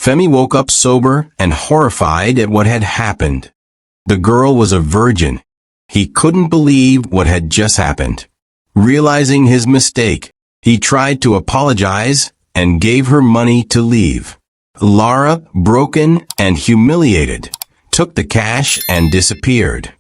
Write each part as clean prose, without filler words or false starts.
Femi woke up sober and horrified at what had happened. The girl was a virgin. He couldn't believe what had just happened. Realizing his mistake, he tried to apologize and gave her money to leave. Lara, broken and humiliated, took the cash and disappeared.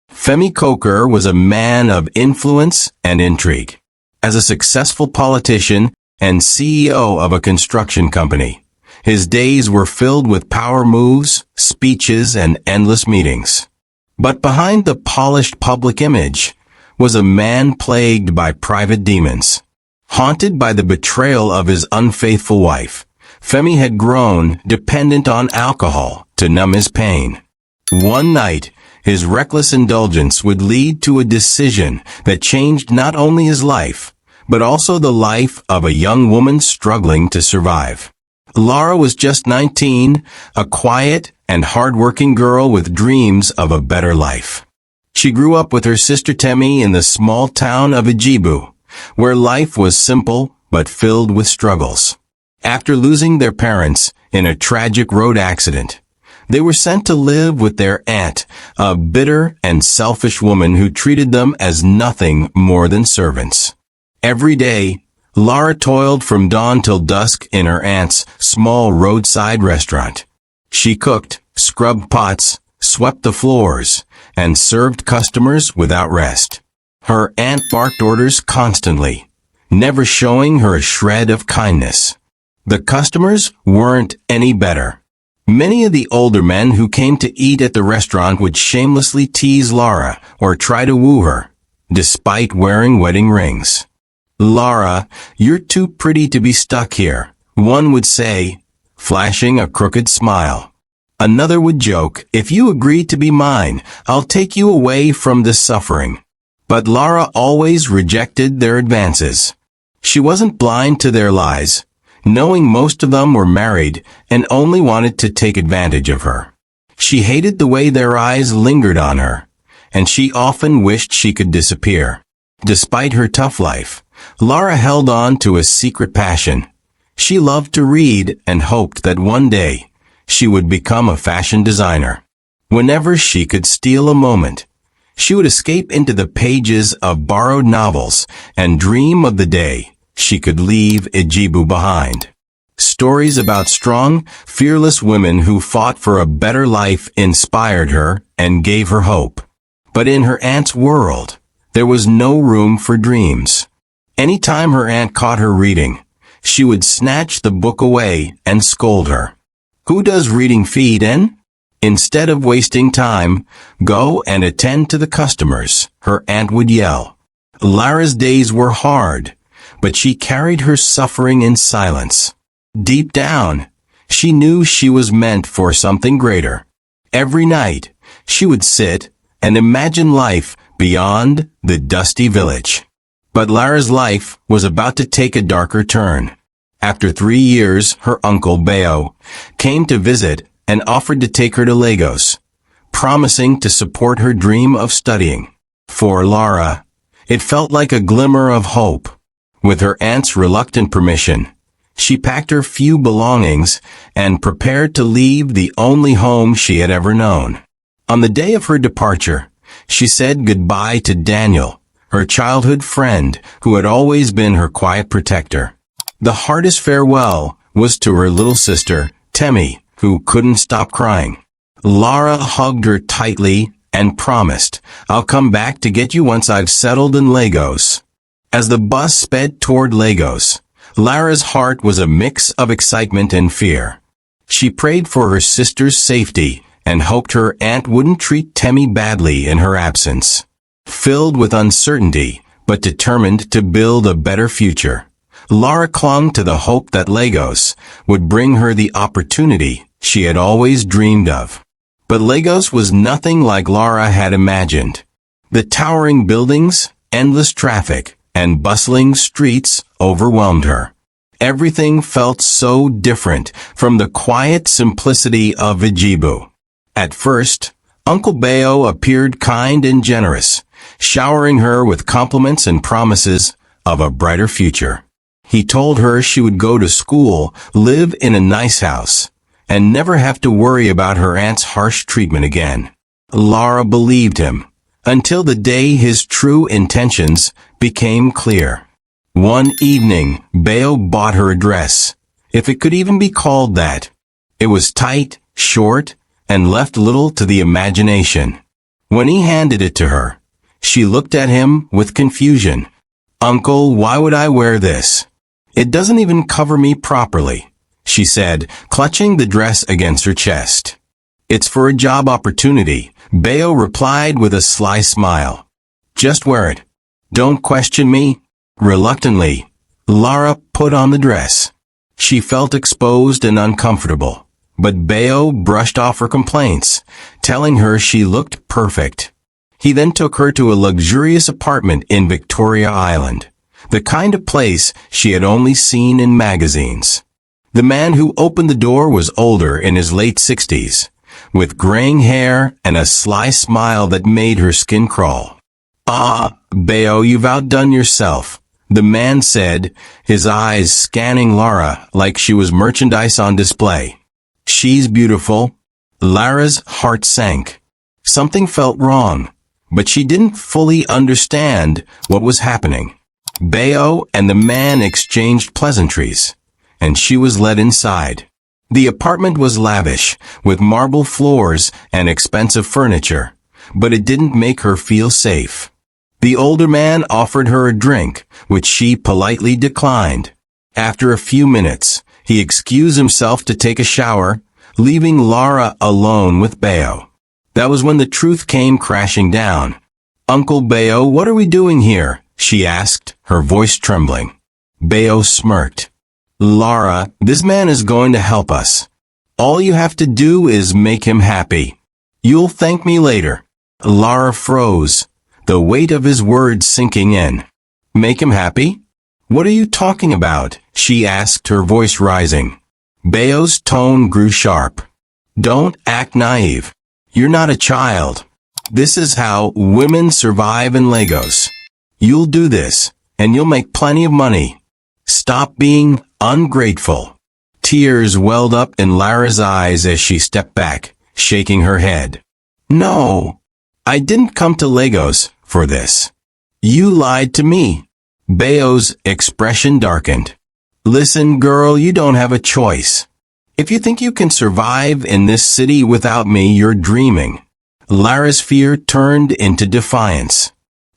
Femi Coker was a man of influence and intrigue. As a successful politician and CEO of a construction company, his days were filled with power moves, speeches, and endless meetings. But behind the polished public image was a man plagued by private demons. Haunted by the betrayal of his unfaithful wife, Femi had grown dependent on alcohol to numb his pain. One night, his reckless indulgence would lead to a decision that changed not only his life, but also the life of a young woman struggling to survive. Lara was just 19, a quiet and hard-working girl with dreams of a better life. She grew up with her sister Temi in the small town of Igbo, where life was simple but filled with struggles. After losing their parents in a tragic road accident, they were sent to live with their aunt, a bitter and selfish woman who treated them as nothing more than servants. Every day, Lara toiled from dawn till dusk in her aunt's small roadside restaurant. She cooked, scrubbed pots, swept the floors, and served customers without rest. Her aunt barked orders constantly, never showing her a shred of kindness. The customers weren't any better. Many of the older men who came to eat at the restaurant would shamelessly tease Lara or try to woo her, despite wearing wedding rings. "Lara, you're too pretty to be stuck here," one would say, flashing a crooked smile. Another would joke, "If you agree to be mine, I'll take you away from this suffering." But Lara always rejected their advances. She wasn't blind to their lies, knowing most of them were married and only wanted to take advantage of her. She hated the way their eyes lingered on her, and she often wished she could disappear. Despite her tough life, Lara held on to a secret passion. She loved to read and hoped that one day she would become a fashion designer. Whenever she could steal a moment, she would escape into the pages of borrowed novels and dream of the day she could leave Igbo behind. Stories about strong, fearless women who fought for a better life inspired her and gave her hope. But in her aunt's world, there was no room for dreams. Anytime her aunt caught her reading, she would snatch the book away and scold her. "Who does reading feed in? Instead of wasting time, go and attend to the customers," her aunt would yell. Lara's days were hard, but she carried her suffering in silence. Deep down, she knew she was meant for something greater. Every night, she would sit and imagine life beyond the dusty village. But Lara's life was about to take a darker turn. After 3 years, her uncle Beo came to visit and offered to take her to Lagos, promising to support her dream of studying. For Lara, it felt like a glimmer of hope. With her aunt's reluctant permission, she packed her few belongings and prepared to leave the only home she had ever known. On the day of her departure, she said goodbye to Daniel, her childhood friend who had always been her quiet protector. The hardest farewell was to her little sister, Temi, who couldn't stop crying. Lara hugged her tightly and promised, "I'll come back to get you once I've settled in Lagos." As the bus sped toward Lagos, Lara's heart was a mix of excitement and fear. She prayed for her sister's safety and hoped her aunt wouldn't treat Temi badly in her absence. Filled with uncertainty, but determined to build a better future, Lara clung to the hope that Lagos would bring her the opportunity she had always dreamed of. But Lagos was nothing like Lara had imagined. The towering buildings, endless traffic, and bustling streets overwhelmed her. Everything felt so different from the quiet simplicity of Igbo. At first, Uncle Beo appeared kind and generous, showering her with compliments and promises of a brighter future. He told her she would go to school, live in a nice house, and never have to worry about her aunt's harsh treatment again. Lara believed him, until the day his true intentions became clear. One evening, Beo bought her a dress, if it could even be called that. It was tight, short, and left little to the imagination. When he handed it to her, she looked at him with confusion. "Uncle, why would I wear this? It doesn't even cover me properly," she said, clutching the dress against her chest. "It's for a job opportunity," Beo replied with a sly smile. "Just wear it. Don't question me." Reluctantly, Lara put on the dress. She felt exposed and uncomfortable, but Beo brushed off her complaints, telling her she looked perfect. He then took her to a luxurious apartment in Victoria Island, the kind of place she had only seen in magazines. The man who opened the door was older, in his late 60s, with graying hair and a sly smile that made her skin crawl. "Ah, Beo, you've outdone yourself," the man said, his eyes scanning Lara like she was merchandise on display. "She's beautiful." Lara's heart sank. Something felt wrong, but she didn't fully understand what was happening. Beo and the man exchanged pleasantries, and she was led inside. The apartment was lavish, with marble floors and expensive furniture, but it didn't make her feel safe. The older man offered her a drink, which she politely declined. After a few minutes, he excused himself to take a shower, leaving Lara alone with Beo. That was when the truth came crashing down. "Uncle Beo, what are we doing here?" she asked, her voice trembling. Beo smirked. "Lara, this man is going to help us. All you have to do is make him happy. You'll thank me later." Lara froze, the weight of his words sinking in. "Make him happy? What are you talking about?" she asked, her voice rising. Beo's tone grew sharp. "Don't act naive. You're not a child. This is how women survive in Lagos. You'll do this, and you'll make plenty of money. Stop being ungrateful." Tears welled up in Lara's eyes as she stepped back, shaking her head. "No, I didn't come to Lagos for this. You lied to me." Beo's expression darkened. "Listen, girl, you don't have a choice. If you think you can survive in this city without me, you're dreaming." Lara's fear turned into defiance.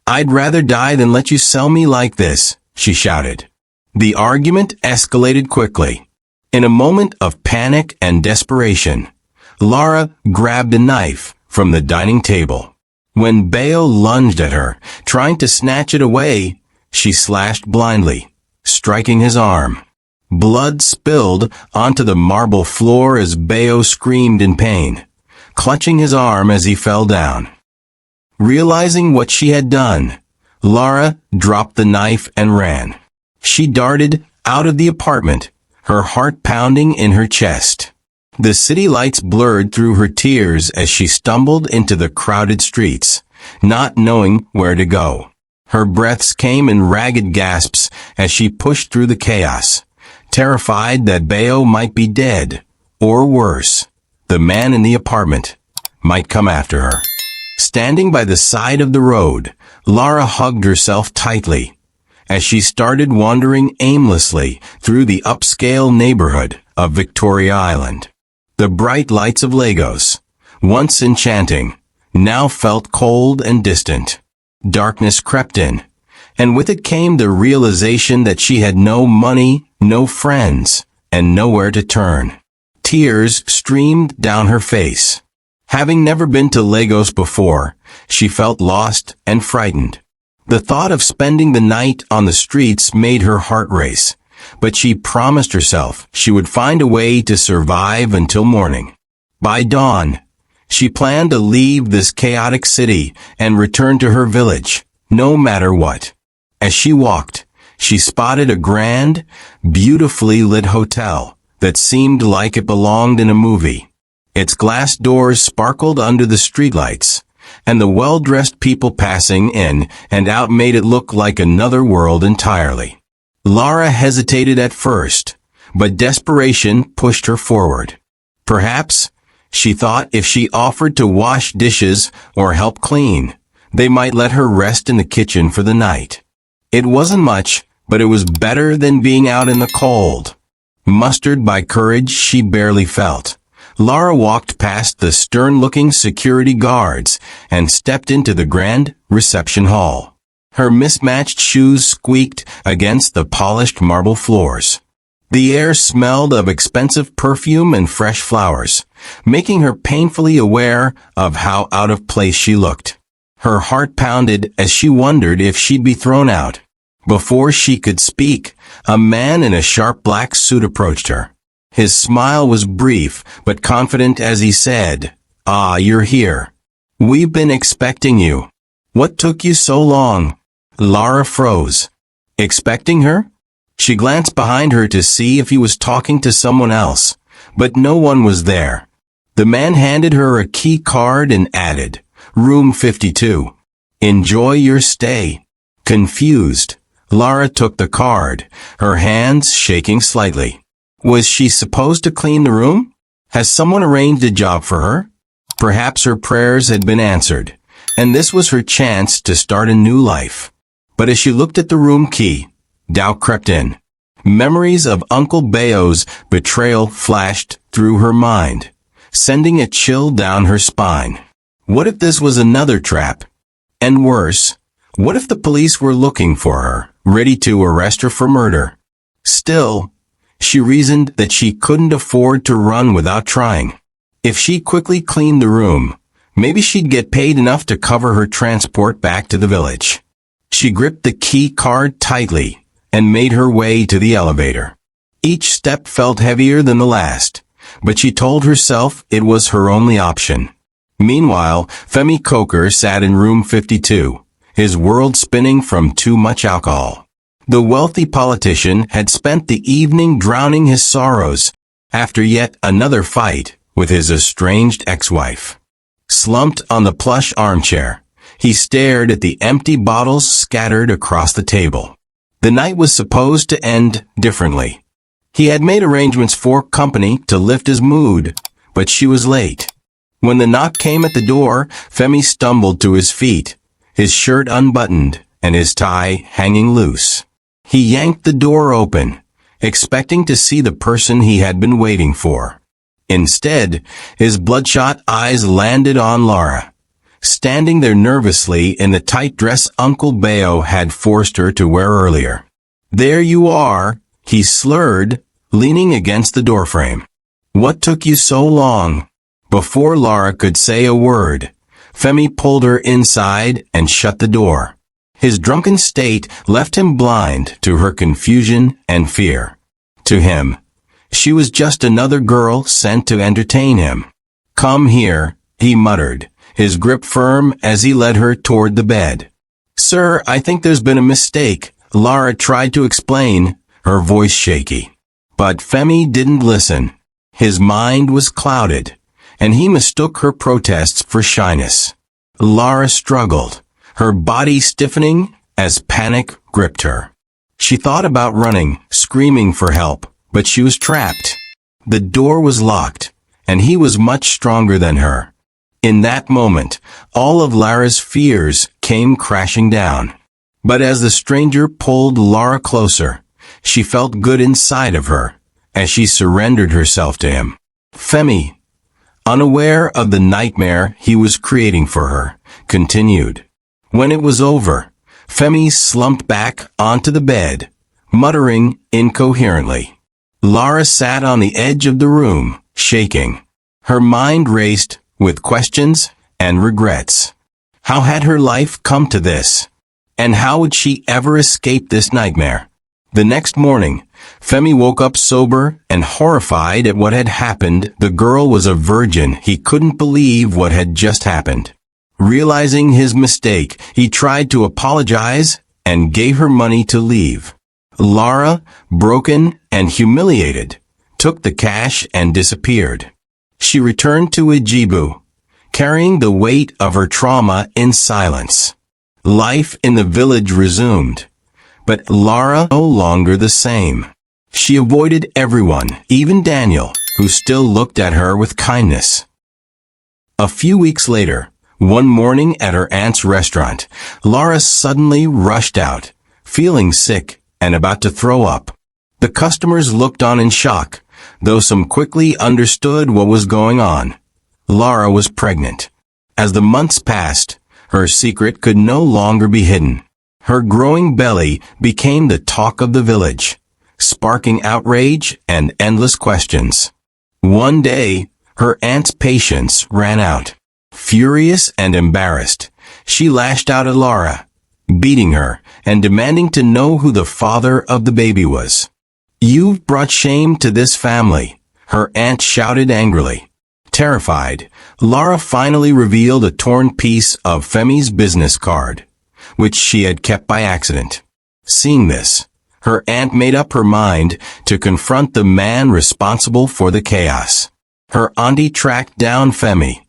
"I'd rather die than let you sell me like this," she shouted. The argument escalated quickly. In a moment of panic and desperation, Lara grabbed a knife from the dining table. When Beo lunged at her, trying to snatch it away, she slashed blindly, striking his arm. Blood spilled onto the marble floor as Beo screamed in pain, clutching his arm as he fell down. Realizing what she had done, Lara dropped the knife and ran. She darted out of the apartment, her heart pounding in her chest. The city lights blurred through her tears as she stumbled into the crowded streets, not knowing where to go. Her breaths came in ragged gasps as she pushed through the chaos, terrified that Beo might be dead, or worse, the man in the apartment might come after her. Standing by the side of the road, Lara hugged herself tightly as she started wandering aimlessly through the upscale neighborhood of Victoria Island. The bright lights of Lagos, once enchanting, now felt cold and distant. Darkness crept in, and with it came the realization that she had no money, no friends, and nowhere to turn. Tears streamed down her face. Having never been to Lagos before, she felt lost and frightened. The thought of spending the night on the streets made her heart race, but she promised herself she would find a way to survive until morning. By dawn, she planned to leave this chaotic city and return to her village, no matter what. As she walked, she spotted a grand, beautifully lit hotel that seemed like it belonged in a movie. Its glass doors sparkled under the streetlights, and the well-dressed people passing in and out made it look like another world entirely. Lara hesitated at first, but desperation pushed her forward. Perhaps, she thought, if she offered to wash dishes or help clean, they might let her rest in the kitchen for the night. It wasn't much, but it was better than being out in the cold. Mustered by courage she barely felt, Lara walked past the stern-looking security guards and stepped into the grand reception hall. Her mismatched shoes squeaked against the polished marble floors. The air smelled of expensive perfume and fresh flowers, making her painfully aware of how out of place she looked. Her heart pounded as she wondered if she'd be thrown out. Before she could speak, a man in a sharp black suit approached her. His smile was brief but confident as he said, "Ah, you're here. We've been expecting you. What took you so long?" Lara froze. Expecting her? She glanced behind her to see if he was talking to someone else, but no one was there. The man handed her a key card and added, "Room 52. Enjoy your stay." Confused, Lara took the card, her hands shaking slightly. Was she supposed to clean the room? Has someone arranged a job for her? Perhaps her prayers had been answered, and this was her chance to start a new life. But as she looked at the room key, doubt crept in. Memories of Uncle Bayo's betrayal flashed through her mind, sending a chill down her spine. What if this was another trap? And worse, what if the police were looking for her, ready to arrest her for murder? Still, she reasoned that she couldn't afford to run without trying. If she quickly cleaned the room, maybe she'd get paid enough to cover her transport back to the village. She gripped the key card tightly and made her way to the elevator. Each step felt heavier than the last, but she told herself it was her only option. Meanwhile, Femi Coker sat in room 52, his world spinning from too much alcohol. The wealthy politician had spent the evening drowning his sorrows after yet another fight with his estranged ex-wife. Slumped on the plush armchair, he stared at the empty bottles scattered across the table. The night was supposed to end differently. He had made arrangements for company to lift his mood, but she was late. When the knock came at the door, Femi stumbled to his feet, his shirt unbuttoned and his tie hanging loose. He yanked the door open, expecting to see the person he had been waiting for. Instead, his bloodshot eyes landed on Lara, standing there nervously in the tight dress Uncle Bayo had forced her to wear earlier. "There you are," he slurred, leaning against the doorframe. "What took you so long?" Before Lara could say a word, Femi pulled her inside and shut the door. His drunken state left him blind to her confusion and fear. To him, she was just another girl sent to entertain him. "Come here," he muttered, his grip firm as he led her toward the bed. "Sir, I think there's been a mistake," Lara tried to explain, her voice shaky. But Femi didn't listen. His mind was clouded, and he mistook her protests for shyness. Lara struggled, her body stiffening as panic gripped her. She thought about running, screaming for help, but she was trapped. The door was locked, and he was much stronger than her. In that moment, all of Lara's fears came crashing down. But as the stranger pulled Lara closer, she felt good inside of her, as she surrendered herself to him. Femi, unaware of the nightmare he was creating for her, continued. When it was over, Femi slumped back onto the bed, muttering incoherently. Lara sat on the edge of the room, shaking. Her mind raced with questions and regrets. How had her life come to this? And how would she ever escape this nightmare? The next morning, Femi woke up sober and horrified at what had happened. The girl was a virgin. He couldn't believe what had just happened. Realizing his mistake, he tried to apologize and gave her money to leave. Lara, broken and humiliated, took the cash and disappeared. She returned to Igbo, carrying the weight of her trauma in silence. Life in the village resumed, But Lara no longer the same. She avoided everyone, even Daniel, who still looked at her with kindness. A few weeks later, one morning at her aunt's restaurant, Lara suddenly rushed out, feeling sick and about to throw up. The customers looked on in shock, though some quickly understood what was going on. Lara was pregnant. As the months passed, her secret could no longer be hidden. Her growing belly became the talk of the village, sparking outrage and endless questions. One day, her aunt's patience ran out. Furious and embarrassed, she lashed out at Lara, beating her and demanding to know who the father of the baby was. "You've brought shame to this family," her aunt shouted angrily. Terrified, Lara finally revealed a torn piece of Femi's business card, which she had kept by accident. Seeing this, her aunt made up her mind to confront the man responsible for the chaos. Her auntie tracked down Femi,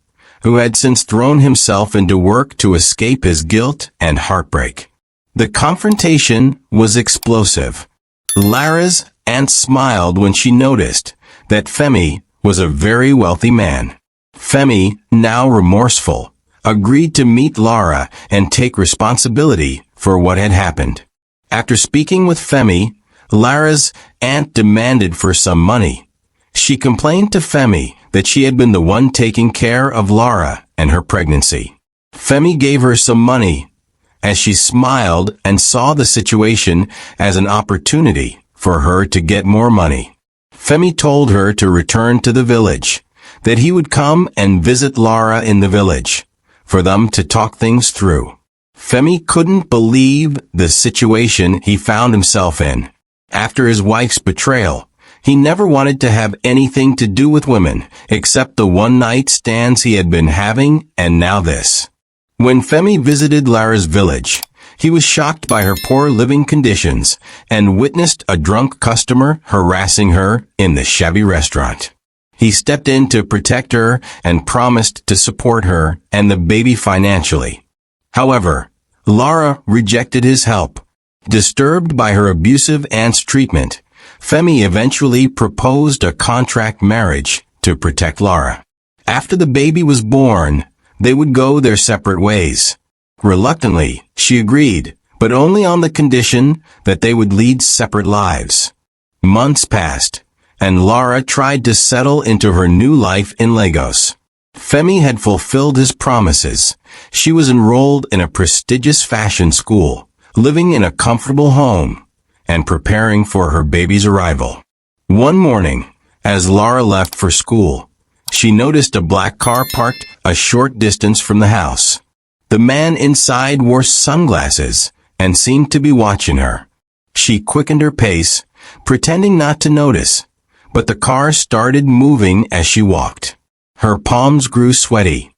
who had since thrown himself into work to escape his guilt and heartbreak. The confrontation was explosive. Lara's aunt smiled when she noticed that Femi was a very wealthy man. Femi, now remorseful, agreed to meet Lara and take responsibility for what had happened. After speaking with Femi, Lara's aunt demanded for some money. She complained to Femi that she had been the one taking care of Lara and her pregnancy. Femi gave her some money, as she smiled and saw the situation as an opportunity for her to get more money. Femi told her to return to the village, that he would come and visit Lara in the village, for them to talk things through. Femi couldn't believe the situation he found himself in. After his wife's betrayal, he never wanted to have anything to do with women, except the one-night stands he had been having, and now this. When Femi visited Lara's village, he was shocked by her poor living conditions and witnessed a drunk customer harassing her in the shabby restaurant. He stepped in to protect her and promised to support her and the baby financially. However, Lara rejected his help. Disturbed by her abusive aunt's treatment, Femi eventually proposed a contract marriage to protect Lara. After the baby was born, they would go their separate ways. Reluctantly, she agreed, but only on the condition that they would lead separate lives. Months passed, and Lara tried to settle into her new life in Lagos. Femi had fulfilled his promises. She was enrolled in a prestigious fashion school, living in a comfortable home, and preparing for her baby's arrival. One morning, as Lara left for school, she noticed a black car parked a short distance from the house. The man inside wore sunglasses and seemed to be watching her. She quickened her pace, pretending not to notice, but the car started moving as she walked. Her palms grew sweaty.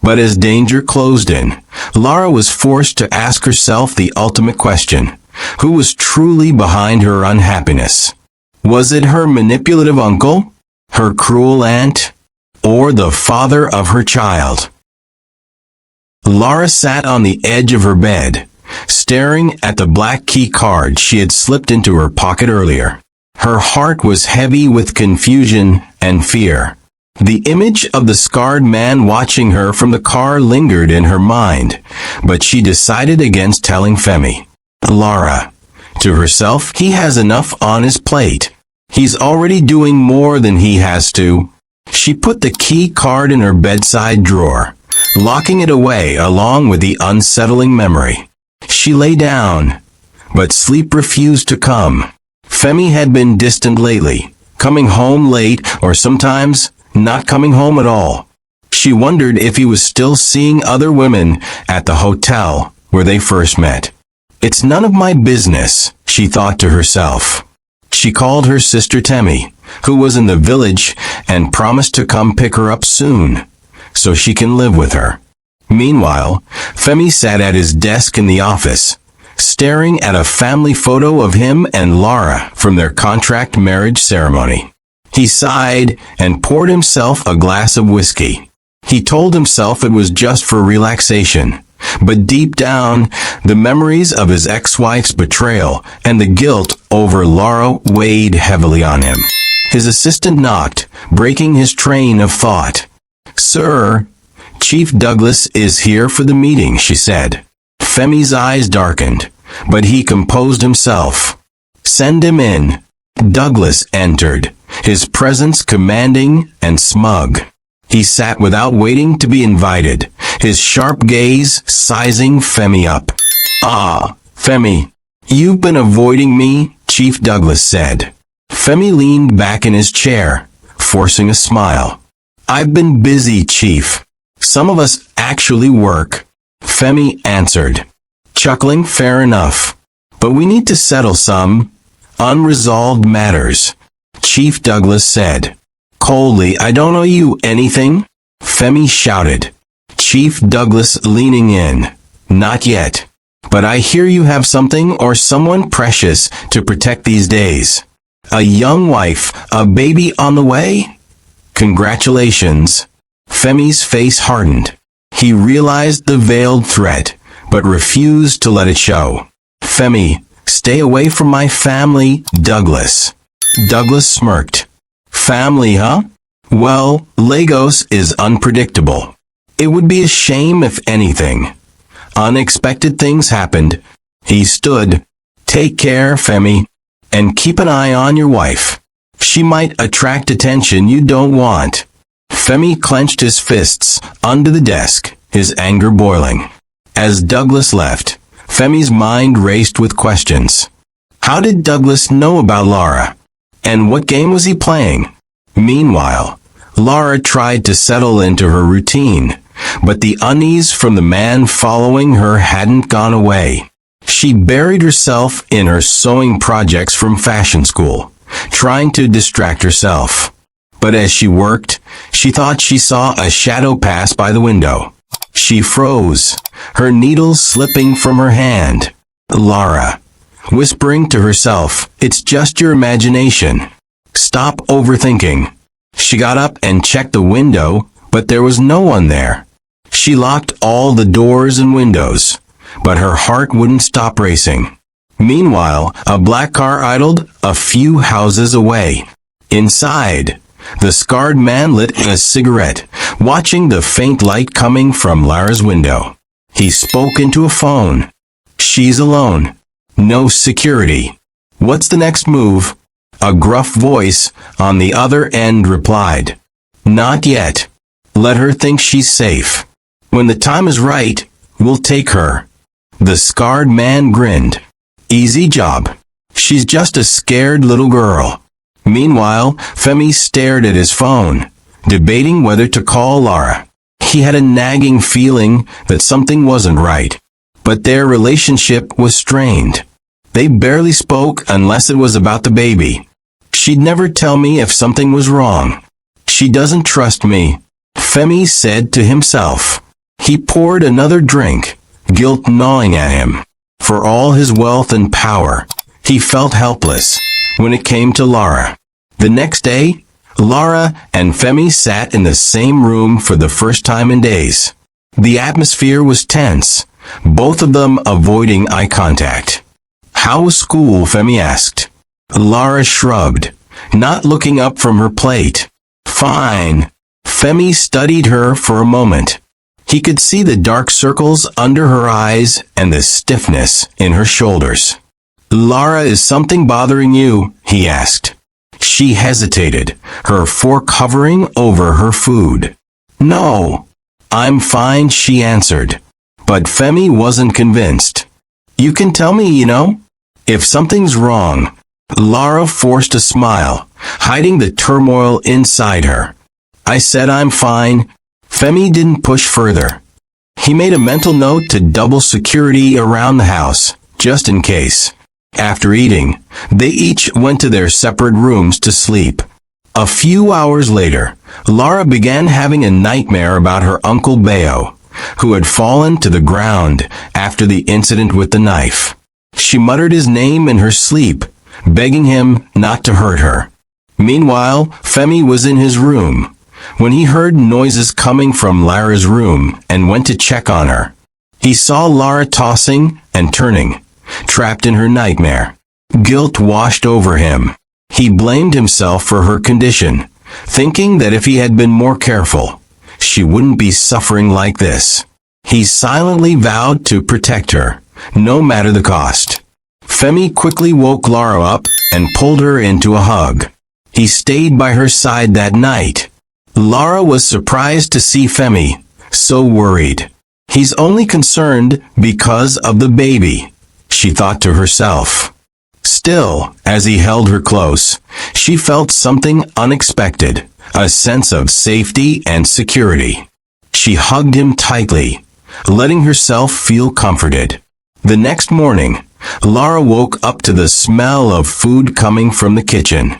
But as danger closed in, Lara was forced to ask herself the ultimate question: who was truly behind her unhappiness? Was it her manipulative uncle, her cruel aunt, or the father of her child? Lara sat on the edge of her bed, staring at the black key card she had slipped into her pocket earlier. Her heart was heavy with confusion and fear. The image of the scarred man watching her from the car lingered in her mind, but she decided against telling Femi. Lara, to herself, he has enough on his plate. He's already doing more than he has to. She put the key card in her bedside drawer, locking it away along with the unsettling memory. She lay down, but sleep refused to come. Femi had been distant lately, coming home late or sometimes not coming home at all. She wondered if he was still seeing other women at the hotel where they first met. It's none of my business, she thought to herself. She called her sister Temi, who was in the village, and promised to come pick her up soon, so she can live with her. Meanwhile, Femi sat at his desk in the office, staring at a family photo of him and Lara from their contract marriage ceremony. He sighed and poured himself a glass of whiskey. He told himself it was just for relaxation, But deep down, the memories of his ex-wife's betrayal and the guilt over Lara weighed heavily on him. His assistant knocked, breaking his train of thought. "Sir, Chief Douglas is here for the meeting," she said. Femi's eyes darkened, but he composed himself. "Send him in." Douglas entered, his presence commanding and smug. He sat without waiting to be invited, his sharp gaze sizing Femi up. "Ah, Femi, you've been avoiding me," Chief Douglas said. Femi leaned back in his chair, forcing a smile. "I've been busy, Chief. Some of us actually work," Femi answered, chuckling. "Fair enough. But we need to settle some unresolved matters," Chief Douglas said. Coldly, "I don't owe you anything," Femi shouted. Chief Douglas leaning in. "Not yet. But I hear you have something or someone precious to protect these days. A young wife, a baby on the way?" "Congratulations." Femi's face hardened. He realized the veiled threat, but refused to let it show. "Femi, stay away from my family, Douglas." Douglas smirked. "Family, huh? Well, Lagos is unpredictable. It would be a shame if anything. Unexpected things happened." He stood. "Take care, Femi, and keep an eye on your wife. She might attract attention you don't want." Femi clenched his fists under the desk, his anger boiling. As Douglas left, Femi's mind raced with questions. How did Douglas know about Lara? And what game was he playing? Meanwhile, Lara tried to settle into her routine, but the unease from the man following her hadn't gone away. She buried herself in her sewing projects from fashion school, trying to distract herself. But as she worked, she thought she saw a shadow pass by the window. She froze, her needle slipping from her hand. Lara, whispering to herself, "It's just your imagination. Stop overthinking." She got up and checked the window, but there was no one there. She locked all the doors and windows, but her heart wouldn't stop racing. Meanwhile, a black car idled a few houses away. Inside, the scarred man lit a cigarette, watching the faint light coming from Lara's window. He spoke into a phone. "She's alone. No security. What's the next move?" A gruff voice on the other end replied. "Not yet. Let her think she's safe. When the time is right, we'll take her." The scarred man grinned. "Easy job. She's just a scared little girl." Meanwhile, Femi stared at his phone, debating whether to call Lara. He had a nagging feeling that something wasn't right. But their relationship was strained. They barely spoke unless it was about the baby. "She'd never tell me if something was wrong. She doesn't trust me," Femi said to himself. He poured another drink, guilt gnawing at him. For all his wealth and power, he felt helpless when it came to Lara. The next day, Lara and Femi sat in the same room for the first time in days. The atmosphere was tense, both of them avoiding eye contact. "How was school?" Femi asked. Lara shrugged, not looking up from her plate. "Fine." Femi studied her for a moment. He could see the dark circles under her eyes and the stiffness in her shoulders. "Lara, is something bothering you?" he asked. She hesitated, her fork hovering over her food. "No, I'm fine," she answered. But Femi wasn't convinced. "You can tell me, if something's wrong." Lara forced a smile, hiding the turmoil inside her. "I said I'm fine." Femi didn't push further. He made a mental note to double security around the house, just in case. After eating, they each went to their separate rooms to sleep. A few hours later, Lara began having a nightmare about her Uncle Bayo, who had fallen to the ground after the incident with the knife. She muttered his name in her sleep, begging him not to hurt her. Meanwhile, Femi was in his room when he heard noises coming from Lara's room and went to check on her. He saw Lara tossing and turning, trapped in her nightmare. Guilt washed over him. He blamed himself for her condition, thinking that if he had been more careful, she wouldn't be suffering like this. He silently vowed to protect her, no matter the cost. Femi quickly woke Lara up and pulled her into a hug. He stayed by her side that night. Lara was surprised to see Femi, so worried. He's only concerned because of the baby, she thought to herself. Still, as he held her close, she felt something unexpected, a sense of safety and security. She hugged him tightly, letting herself feel comforted. The next morning, Lara woke up to the smell of food coming from the kitchen.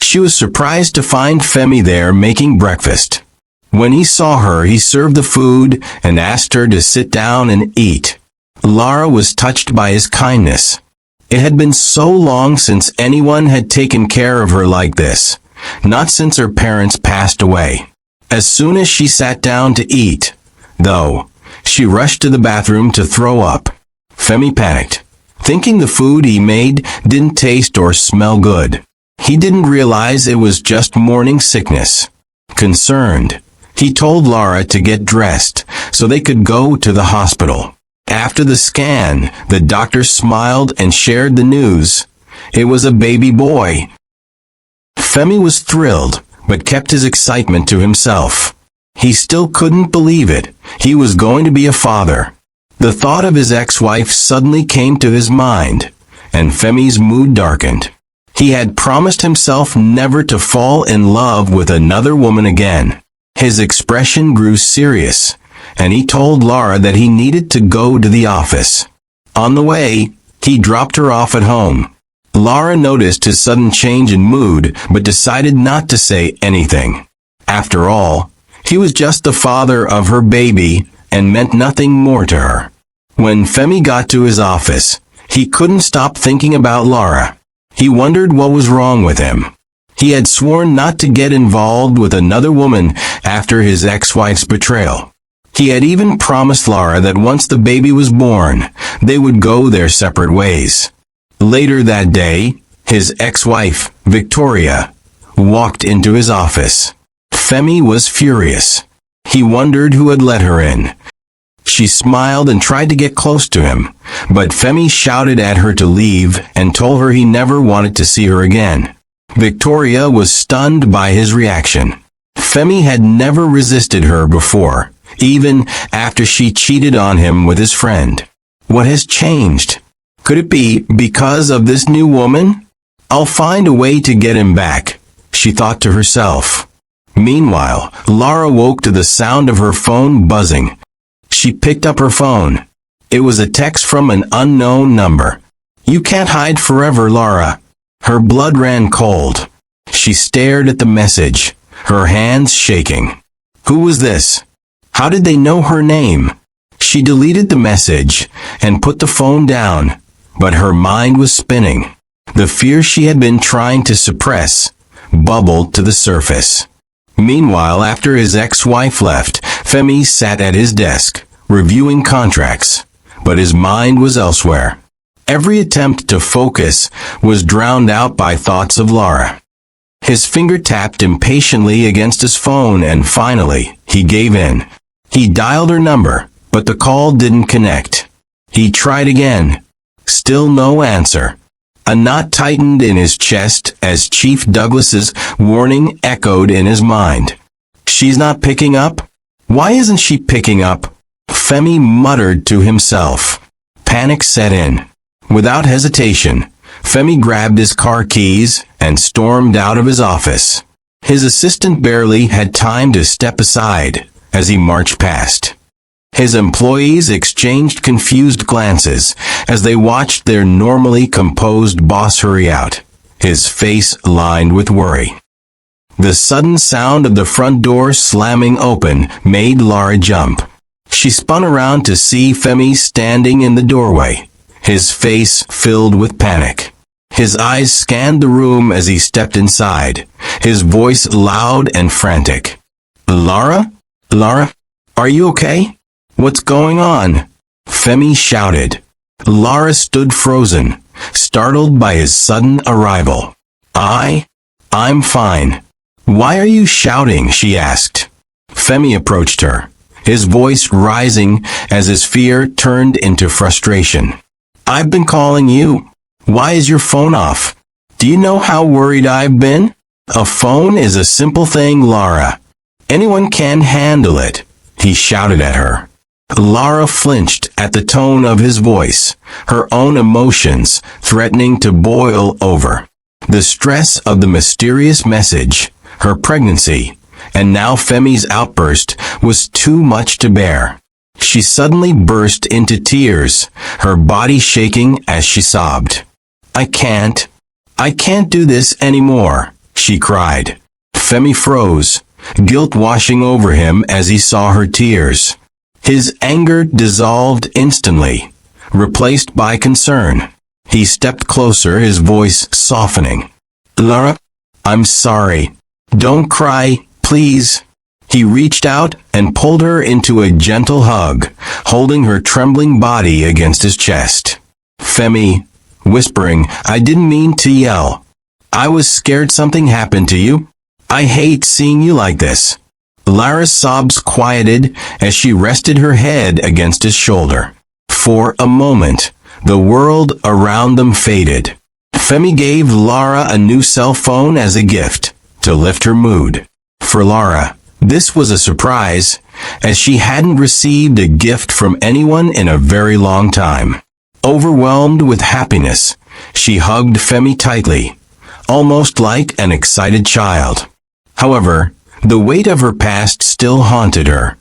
She was surprised to find Femi there making breakfast. When he saw her, he served the food and asked her to sit down and eat. Lara was touched by his kindness. It had been so long since anyone had taken care of her like this, not since her parents passed away. As soon as she sat down to eat, though, she rushed to the bathroom to throw up. Femi panicked, thinking the food he made didn't taste or smell good. He didn't realize it was just morning sickness. Concerned, he told Lara to get dressed so they could go to the hospital. After the scan, the doctor smiled and shared the news. It was a baby boy. Femi was thrilled, but kept his excitement to himself. He still couldn't believe it. He was going to be a father. The thought of his ex-wife suddenly came to his mind, and Femi's mood darkened. He had promised himself never to fall in love with another woman again. His expression grew serious, and he told Lara that he needed to go to the office. On the way, he dropped her off at home. Lara noticed his sudden change in mood, but decided not to say anything. After all, he was just the father of her baby and meant nothing more to her. When Femi got to his office, he couldn't stop thinking about Lara. He wondered what was wrong with him. He had sworn not to get involved with another woman after his ex-wife's betrayal. He had even promised Lara that once the baby was born, they would go their separate ways. Later that day, his ex-wife, Victoria, walked into his office. Femi was furious. He wondered who had let her in. She smiled and tried to get close to him, but Femi shouted at her to leave and told her he never wanted to see her again. Victoria was stunned by his reaction. Femi had never resisted her before, even after she cheated on him with his friend. What has changed? Could it be because of this new woman? I'll find a way to get him back, she thought to herself. Meanwhile, Lara woke to the sound of her phone buzzing. She picked up her phone. It was a text from an unknown number. "You can't hide forever, Lara." Her blood ran cold. She stared at the message, her hands shaking. Who was this? How did they know her name? She deleted the message and put the phone down, but her mind was spinning. The fear she had been trying to suppress bubbled to the surface. Meanwhile, after his ex-wife left, Femi sat at his desk, reviewing contracts, but his mind was elsewhere. Every attempt to focus was drowned out by thoughts of Lara. His finger tapped impatiently against his phone and finally, he gave in. He dialed her number, but the call didn't connect. He tried again. Still no answer. A knot tightened in his chest as Chief Douglas's warning echoed in his mind. She's not picking up? Why isn't she picking up? Femi muttered to himself. Panic set in. Without hesitation, Femi grabbed his car keys and stormed out of his office. His assistant barely had time to step aside as he marched past. His employees exchanged confused glances as they watched their normally composed boss hurry out, his face lined with worry. The sudden sound of the front door slamming open made Lara jump. She spun around to see Femi standing in the doorway, his face filled with panic. His eyes scanned the room as he stepped inside, his voice loud and frantic. Lara? Lara? Are you okay? What's going on? Femi shouted. Lara stood frozen, startled by his sudden arrival. I'm fine. Why are you shouting? She asked. Femi approached her, his voice rising as his fear turned into frustration. I've been calling you. Why is your phone off? Do you know how worried I've been? A phone is a simple thing, Lara. Anyone can handle it, he shouted at her. Lara flinched at the tone of his voice, her own emotions threatening to boil over. The stress of the mysterious message, her pregnancy, and now Femi's outburst was too much to bear. She suddenly burst into tears, her body shaking as she sobbed. I can't do this anymore, she cried. Femi froze, guilt washing over him as he saw her tears. His anger dissolved instantly, replaced by concern. He stepped closer, his voice softening. Lara, I'm sorry. Don't cry, please. He reached out and pulled her into a gentle hug, holding her trembling body against his chest. Femi, whispering, I didn't mean to yell. I was scared something happened to you. I hate seeing you like this. Lara's sobs quieted as she rested her head against his shoulder. For a moment, the world around them faded. Femi gave Lara a new cell phone as a gift to lift her mood. For Lara, this was a surprise, as she hadn't received a gift from anyone in a very long time. Overwhelmed with happiness, she hugged Femi tightly, almost like an excited child. However, the weight of her past still haunted her.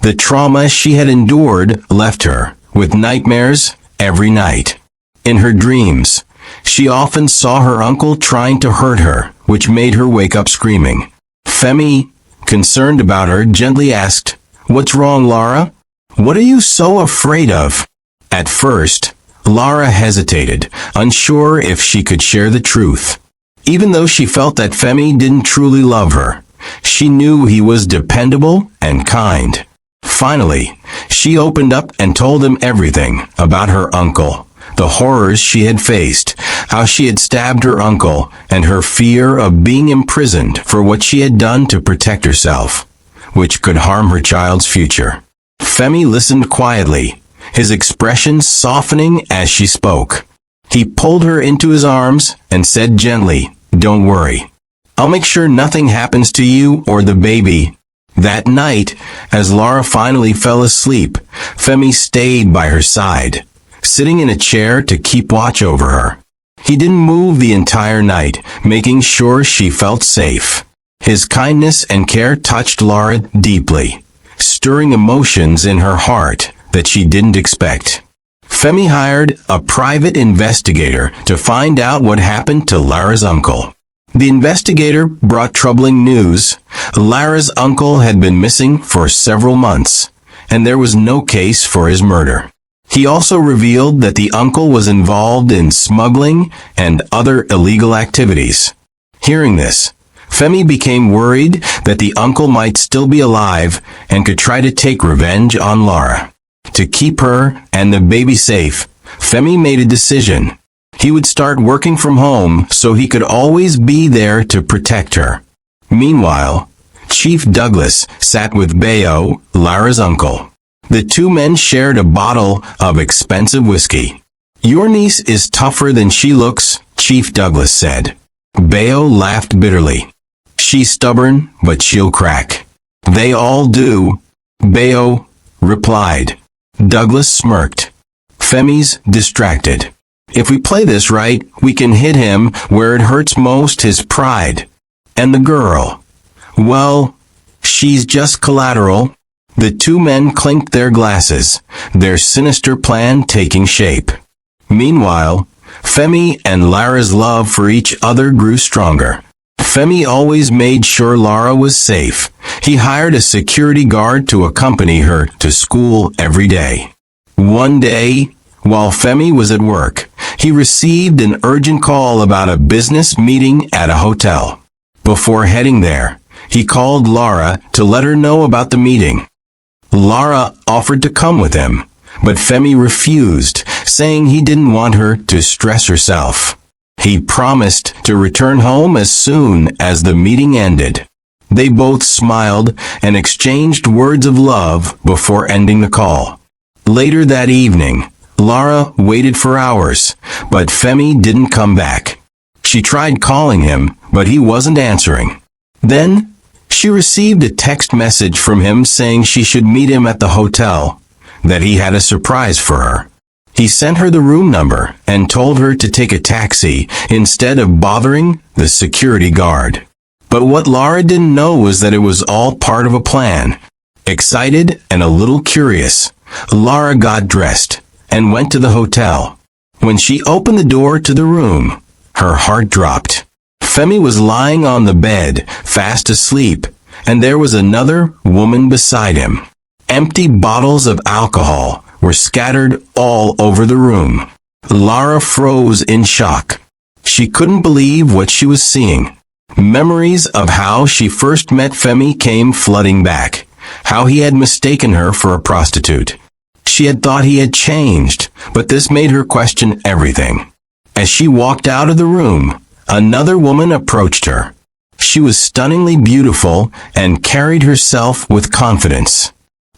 The trauma she had endured left her with nightmares every night. In her dreams, she often saw her uncle trying to hurt her, which made her wake up screaming. Femi, concerned about her, gently asked, What's wrong, Lara? What are you so afraid of? At first, Lara hesitated, unsure if she could share the truth. Even though she felt that Femi didn't truly love her, she knew he was dependable and kind. Finally, she opened up and told him everything about her uncle, the horrors she had faced, how she had stabbed her uncle, and her fear of being imprisoned for what she had done to protect herself, which could harm her child's future. Femi listened quietly, his expression softening as she spoke. He pulled her into his arms and said gently, Don't worry. I'll make sure nothing happens to you or the baby. That night, as Lara finally fell asleep, Femi stayed by her side, sitting in a chair to keep watch over her. He didn't move the entire night, making sure she felt safe. His kindness and care touched Lara deeply, stirring emotions in her heart that she didn't expect. Femi hired a private investigator to find out what happened to Lara's uncle. The investigator brought troubling news. Lara's uncle had been missing for several months, and there was no case for his murder. He also revealed that the uncle was involved in smuggling and other illegal activities. Hearing this, Femi became worried that the uncle might still be alive and could try to take revenge on Lara. To keep her and the baby safe, Femi made a decision. He would start working from home so he could always be there to protect her. Meanwhile, Chief Douglas sat with Bayo, Lara's uncle. The two men shared a bottle of expensive whiskey. Your niece is tougher than she looks, Chief Douglas said. Bayo laughed bitterly. She's stubborn, but she'll crack. They all do, Bayo replied. Douglas smirked. Femi's distracted. If we play this right, we can hit him where it hurts most, his pride. And the girl? Well, she's just collateral. The two men clinked their glasses, their sinister plan taking shape. Meanwhile, Femi and Lara's love for each other grew stronger. Femi always made sure Lara was safe. He hired a security guard to accompany her to school every day. One day, while Femi was at work, he received an urgent call about a business meeting at a hotel. Before heading there, he called Lara to let her know about the meeting. Lara offered to come with him, but Femi refused, saying he didn't want her to stress herself. He promised to return home as soon as the meeting ended. They both smiled and exchanged words of love before ending the call. Later that evening, Lara waited for hours, but Femi didn't come back. She tried calling him, but he wasn't answering. Then, she received a text message from him saying she should meet him at the hotel, that he had a surprise for her. He sent her the room number and told her to take a taxi instead of bothering the security guard. But what Lara didn't know was that it was all part of a plan. Excited and a little curious, Lara got dressed and went to the hotel. When she opened the door to the room, her heart dropped. Femi was lying on the bed, fast asleep, and there was another woman beside him. Empty bottles of alcohol were scattered all over the room. Lara froze in shock. She couldn't believe what she was seeing. Memories of how she first met Femi came flooding back, how he had mistaken her for a prostitute. She had thought he had changed, but this made her question everything. As she walked out of the room, another woman approached her. She was stunningly beautiful and carried herself with confidence.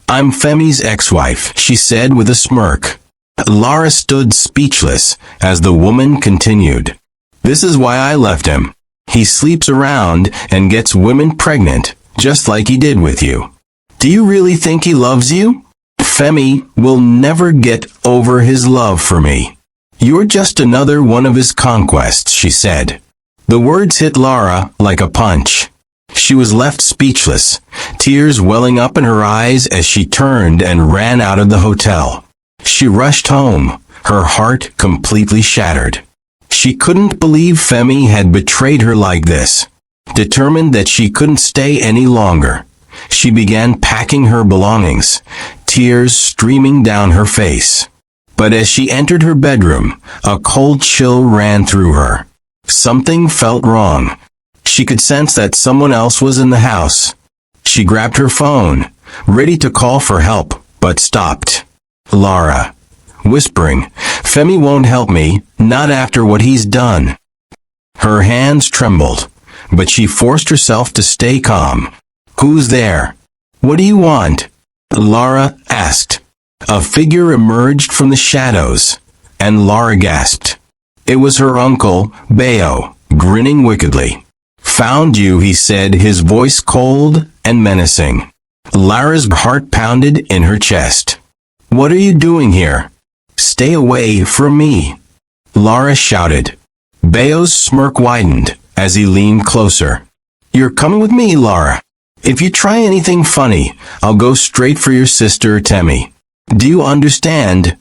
"I'm Femi's ex-wife," she said with a smirk. Lara stood speechless as the woman continued. "This is why I left him. He sleeps around and gets women pregnant, just like he did with you. Do you really think he loves you? Femi will never get over his love for me. You're just another one of his conquests," she said. The words hit Lara like a punch. She was left speechless, tears welling up in her eyes as she turned and ran out of the hotel. She rushed home, her heart completely shattered. She couldn't believe Femi had betrayed her like this. Determined that she couldn't stay any longer, she began packing her belongings, tears streaming down her face. But as she entered her bedroom, a cold chill ran through her. Something felt wrong. She could sense that someone else was in the house. She grabbed her phone, ready to call for help, but stopped. Lara, whispering, "Femi won't help me, not after what he's done." Her hands trembled, but she forced herself to stay calm. "Who's there? What do you want?" Lara asked. A figure emerged from the shadows, and Lara gasped. It was her uncle, Bayo, grinning wickedly. "Found you," he said, his voice cold and menacing. Lara's heart pounded in her chest. "What are you doing here? Stay away from me," Lara shouted. Bayo's smirk widened as he leaned closer. "You're coming with me, Lara. If you try anything funny, I'll go straight for your sister, Temi. Do you understand?"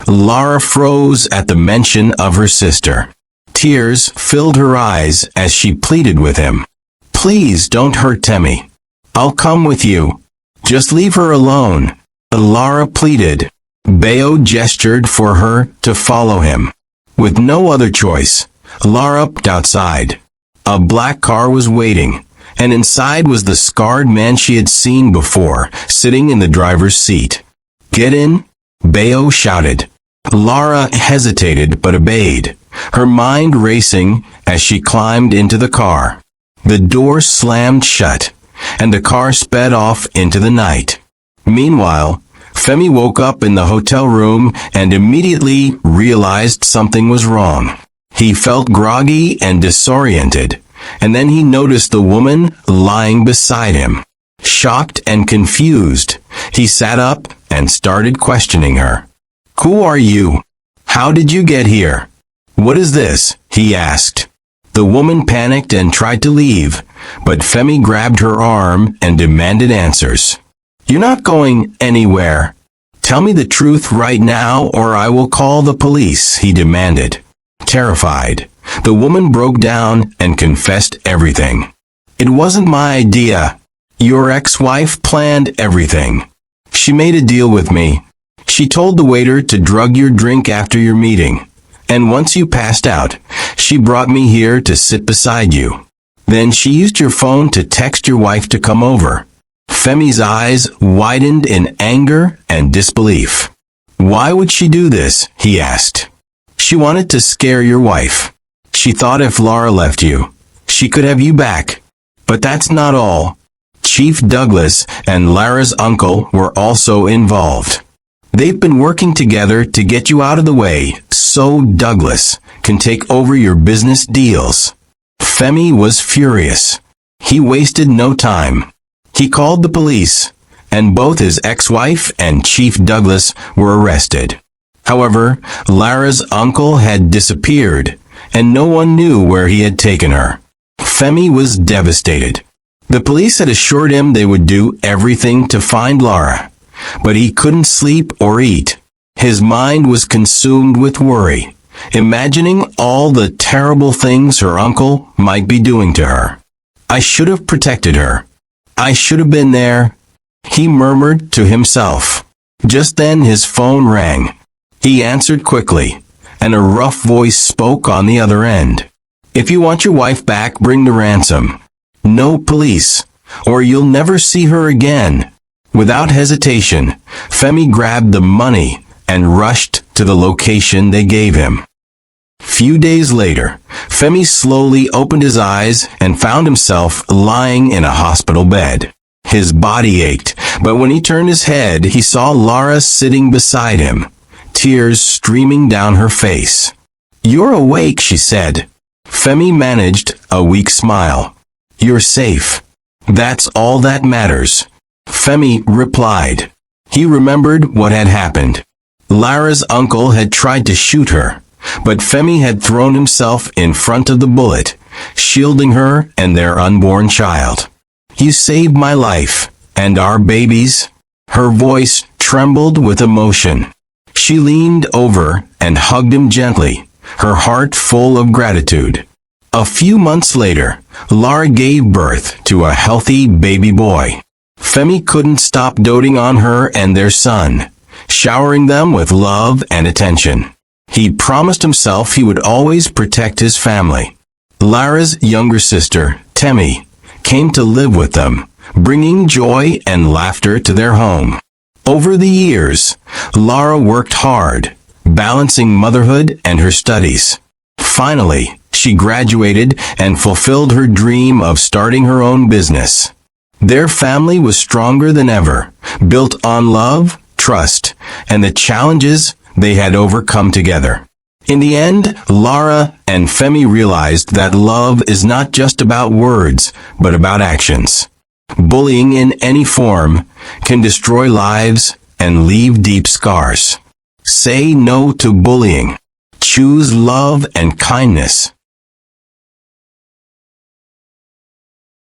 Lara froze at the mention of her sister. Tears filled her eyes as she pleaded with him. "Please don't hurt Temi. I'll come with you. Just leave her alone," Lara pleaded. Bayo gestured for her to follow him. With no other choice, Lara stepped outside. A black car was waiting, and inside was the scarred man she had seen before, sitting in the driver's seat. "Get in," Bayo shouted. Lara hesitated but obeyed, her mind racing as she climbed into the car. The door slammed shut, and the car sped off into the night. Meanwhile, Femi woke up in the hotel room and immediately realized something was wrong. He felt groggy and disoriented, and then he noticed the woman lying beside him. Shocked and confused, he sat up and started questioning her. "Who are you? How did you get here? What is this?" he asked. The woman panicked and tried to leave, but Femi grabbed her arm and demanded answers. "You're not going anywhere. Tell me the truth right now or I will call the police," he demanded. Terrified, the woman broke down and confessed everything. "It wasn't my idea. Your ex-wife planned everything. She made a deal with me. She told the waiter to drug your drink after your meeting, and once you passed out, she brought me here to sit beside you. Then she used your phone to text your wife to come over." Femi's eyes widened in anger and disbelief. "Why would she do this?" he asked. "She wanted to scare your wife. She thought if Lara left you, she could have you back. But that's not all. Chief Douglas and Lara's uncle were also involved. They've been working together to get you out of the way so Douglas can take over your business deals." Femi was furious. He wasted no time. He called the police, and both his ex-wife and Chief Douglas were arrested. However, Lara's uncle had disappeared, and no one knew where he had taken her. Femi was devastated. The police had assured him they would do everything to find Lara, but he couldn't sleep or eat. His mind was consumed with worry, imagining all the terrible things her uncle might be doing to her. "I should have protected her. I should have been there," he murmured to himself. Just then his phone rang. He answered quickly, and a rough voice spoke on the other end. "If you want your wife back, bring the ransom. No police, or you'll never see her again." Without hesitation, Femi grabbed the money and rushed to the location they gave him. Few days later, Femi slowly opened his eyes and found himself lying in a hospital bed. His body ached, but when he turned his head, he saw Lara sitting beside him, tears streaming down her face. "You're awake," she said. Femi managed a weak smile. "You're safe. That's all that matters," Femi replied. He remembered what had happened. Lara's uncle had tried to shoot her, but Femi had thrown himself in front of the bullet, shielding her and their unborn child. "You saved my life, and our babies." Her voice trembled with emotion. She leaned over and hugged him gently, her heart full of gratitude. A few months later, Lara gave birth to a healthy baby boy. Femi couldn't stop doting on her and their son, showering them with love and attention. He promised himself he would always protect his family. Lara's younger sister, Temi, came to live with them, bringing joy and laughter to their home. Over the years, Lara worked hard, balancing motherhood and her studies. Finally, she graduated and fulfilled her dream of starting her own business. Their family was stronger than ever, built on love, trust, and the challenges they had overcome together. In the end, Lara and Femi realized that love is not just about words, but about actions. Bullying in any form can destroy lives and leave deep scars. Say no to bullying. Choose love and kindness.